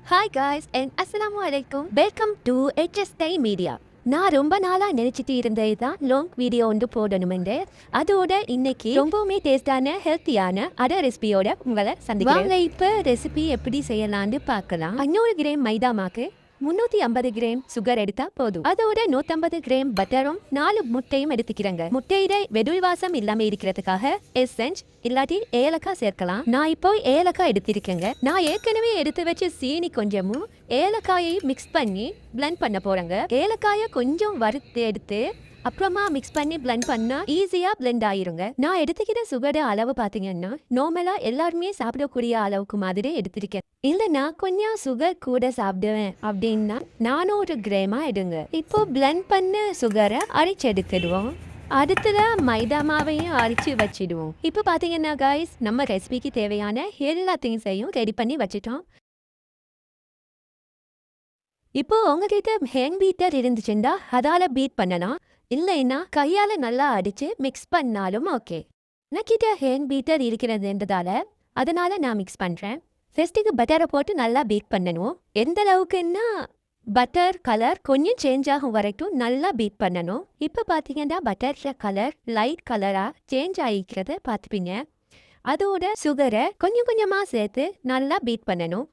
Hi guys and அஸ்ஸலாமு அலைக்கும். Welcome to HSTay media. நான் ரொம்ப நாளாக நினச்சிட்டு இருந்தது தான் லாங் வீடியோ ஒன்று போடணுமென்று. அதோட இன்னைக்கு ரொம்பவுமே டேஸ்டான ஹெல்த்தியான அட ரெசிபியோட உங்களை சந்திக்கிறேன். வாங்க இப்போ ரெசிபி எப்படி செய்யலான்னு பார்க்கலாம். 500 கிராம் மைதா மாக்கு, 350 கிராம் சுகர் எடுத்தா போதும். அதோட 150 கிராம் பட்டரும் 4 முட்டையும் எடுத்துக்கிறேங்க. முட்டையிட வெடுல் வாசம் இல்லாம இருக்கிறதுக்காக எசன்ஸ் இல்லாட்டி ஏலக்காய் சேர்க்கலாம். நான் இப்போ ஏலக்காய் எடுத்திருக்கேங்க. நான் ஏற்கனவே எடுத்து வச்சு சீனி கொஞ்சமும் ஏலக்காயை மிக்ஸ் பண்ணி பிளெண்ட் பண்ண போறேங்க. ஏலக்காயை கொஞ்சம் வறுத்து எடுத்து அப்புறமா மிக்ஸ் பண்ணி பிளெண்ட் பண்ணா ஈஸியா பிளெண்ட் ஆயிருங்க. நான் எடுத்துக்கிட்ட சுகர் அளவு பாத்தீங்கன்னா நார்மலா எல்லாருமே சாப்பிடக்கூடிய அளவுக்கு மாதிரி எடுத்திருக்கேன். இல்லைன்னா கொஞ்சம் சுகர் கூட சாப்பிடுவேன் அப்படின்னா 400 கிராமா எடுங்க. இப்போ பிளெண்ட் பண்ண சுகரை அரைச்சு எடுத்துடுவோம். அடுத்ததா மைதா மாவையும் அரைச்சு வச்சிடுவோம். இப்போ பாத்தீங்கன்னா காய்ஸ், நம்ம ரெசிபிக்கு தேவையான எல்லா திங்ஸையும் ரெடி பண்ணி வச்சிட்டோம். இப்போ உங்ககிட்ட ஹேண்ட் பீட்டர் இருந்துச்சுன்னா அதால பீட் பண்ணலாம். இல்லைன்னா கையால நல்லா அடிச்சு மிக்ஸ் பண்ணாலும் ஓகே. எனக்கிட்ட ஹேண்ட் பீட்டர் இருக்கிறதுன்றதால அதனால நான் மிக்ஸ் பண்றேன். ஃபர்ஸ்ட்டுக்கு பட்டரை போட்டு நல்லா பீட் பண்ணணும். எந்த அளவுக்குன்னா பட்டர் கலர் கொஞ்சம் சேஞ்ச் ஆகும் வரைக்கும் நல்லா பீட் பண்ணணும். இப்போ பார்த்தீங்கன்னா பட்டர் கலர் லைட் கலரா சேஞ்ச் ஆகிக்கிறத பார்த்துப்பீங்க. அதோட சுகரை கொஞ்சம் கொஞ்சமாக சேர்த்து நல்லா பீட் பண்ணணும்.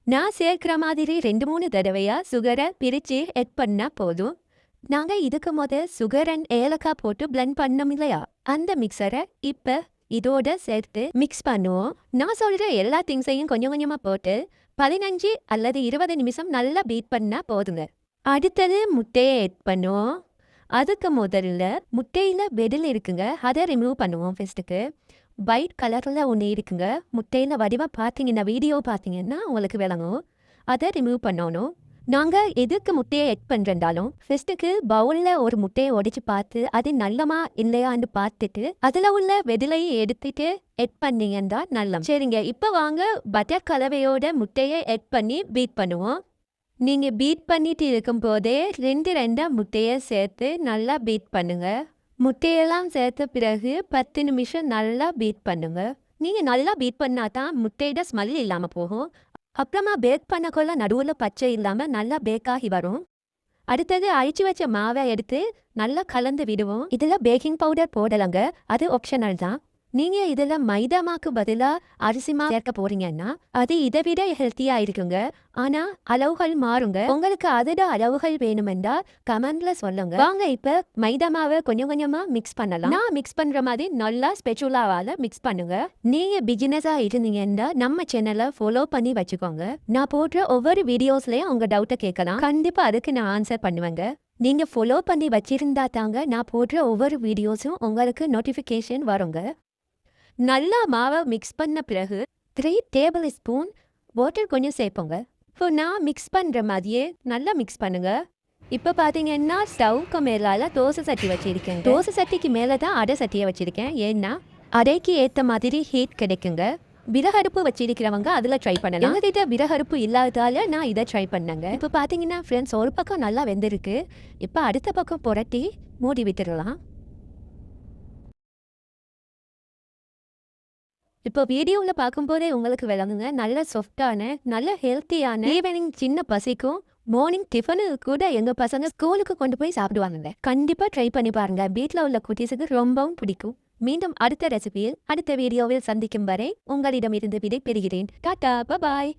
நான் சேர்க்கிற மாதிரி 2-3 தடவையா சுகரை பிரித்து எட் பண்ணா போதும். நாங்கள் இதுக்கு சுகர் அண்ட் ஏலக்காய் போட்டு பிளெண்ட் பண்ணோம் இல்லையா, அந்த மிக்சரை இப்போ இதோட சேர்த்து மிக்ஸ் பண்ணுவோம். நான் சொல்கிற எல்லா திங்ஸையும் கொஞ்சம் கொஞ்சமாக போட்டு 15 அல்லது 20 நிமிஷம் நல்லா பீட் பண்ணால் போதுங்க. அடுத்தது முட்டையை எட் பண்ணுவோம். அதுக்கு முதல்ல முட்டையில் வெடில் இருக்குங்க, அதை ரிமூவ் பண்ணுவோம். ஃபர்ஸ்ட்டுக்கு ஒயிட் கலரில் ஒன்று இருக்குங்க, முட்டையில் வடிவாக பார்த்தீங்கன்னா வீடியோ பார்த்தீங்கன்னா உங்களுக்கு விளங்கும். அதை ரிமூவ் பண்ணணும். நாங்கள் எதுக்கு முட்டையை எட் பண்ணுறதாலும் ஃபர்ஸ்ட்டுக்கு பவுலில் ஒரு முட்டையை உடைச்சு பார்த்து அது நல்லமா இல்லையான்னு பார்த்துட்டு அதில் உள்ள வெதிலையை எடுத்துட்டு எட் பண்ணீங்கன்னா நல்லம். சரிங்க, இப்போ வாங்க பட்டர் கலவையோட முட்டையை எட் பண்ணி பீட் பண்ணுவோம். நீங்கள் பீட் பண்ணிட்டு இருக்கும் போதே 2 முட்டையை சேர்த்து நல்லா பீட் பண்ணுங்க. முட்டையெல்லாம் சேர்த்த பிறகு 10 நிமிஷம் நல்லா பீட் பண்ணுங்க. நீங்கள் நல்லா பீட் பண்ணாதான் முட்டையோட ஸ்மெல் இல்லாமல் போகும். அப்புறமா பேக் பண்ணக்குள்ள நடுவில் பச்சை இல்லாமல் நல்லா பேக் ஆகி வரும். அடுத்தது அழிச்சு வச்ச மாவை எடுத்து நல்லா கலந்து விடுவோம். இதில் பேக்கிங் பவுடர் போடலாங்க, அது ஆப்ஷனல் தான். நீங்கள் இதில் மைதா மாக்கு பதிலாக அரிசி மா சேர்க்க போறீங்கன்னா அது இதை விட ஹெல்த்தியாக இருக்குங்க. ஆனால் அளவுகள் மாறுங்க. உங்களுக்கு அதோட அளவுகள் வேணுமெண்டா கமெண்ட்ல சொல்லுங்க. வாங்க இப்போ மைதா மாவை கொஞ்சம் கொஞ்சமாக மிக்ஸ் பண்ணலாம். நான் மிக்ஸ் பண்ணுற மாதிரி நல்லா ஸ்பெச்சுலாவால் மிக்ஸ் பண்ணுங்க. நீங்கள் பிகினஸாக இருந்தீங்கன்னா நம்ம சேனலை ஃபாலோ பண்ணி வச்சுக்கோங்க. நான் போடுற ஒவ்வொரு வீடியோஸ்லேயும் உங்கள் டவுட்டை கேட்கலாம். கண்டிப்பாக அதுக்கு நான் ஆன்சர் பண்ணுவேங்க. நீங்கள் ஃபாலோ பண்ணி வச்சிருந்தா தாங்க நான் போடுற ஒவ்வொரு வீடியோஸும் உங்களுக்கு நோட்டிஃபிகேஷன் வருங்க. நல்லா மாவை மிக்ஸ் பண்ண பிறகு 3 டேபிள் ஸ்பூன் வாட்டர் கொஞ்சம் சேர்ப்போங்க. இப்போ நான் மிக்ஸ் பண்ணுற மாதிரியே நல்லா மிக்ஸ் பண்ணுங்க. இப்போ பார்த்தீங்கன்னா ஸ்டவ்க்கு மேலால் தோசை சட்டி வச்சுருக்கேன். தோசை சட்டிக்கு மேலே தான் அடை சட்டியை வச்சுருக்கேன். ஏன்னா அடைக்கு ஏற்ற மாதிரி ஹீட் கிடைக்குங்க. விறகடுப்பு வச்சிருக்கிறவங்க அதில் ட்ரை பண்ணலாம். எங்ககிட்ட விறகடுப்பு இல்லாததால நான் இதை ட்ரை பண்ணேங்க. இப்போ பார்த்தீங்கன்னா ஃப்ரெண்ட்ஸ், ஒரு பக்கம் நல்லா வெந்திருக்கு. இப்போ அடுத்த பக்கம் புரட்டி மூடி விட்டுடலாம். இப்போ வீடியோவில் பார்க்கும்போதே உங்களுக்கு விளங்குங்க, நல்ல சாஃப்டான நல்ல ஹெல்த்தியான ஈவினிங் சின்ன பசிக்கும் மார்னிங் டிஃபனு கூட எங்கள் பசங்க ஸ்கூலுக்கு கொண்டு போய் சாப்பிடுவாங்க. கண்டிப்பாக ட்ரை பண்ணி பாருங்க. வீட்டில் உள்ள குட்டீஸுக்கு ரொம்பவும் பிடிக்கும். மீண்டும் அடுத்த ரெசிபியில் அடுத்த வீடியோவில் சந்திக்கும் வரை உங்களிடமிருந்து விடை பெறுகிறேன். டாடா, பாய்.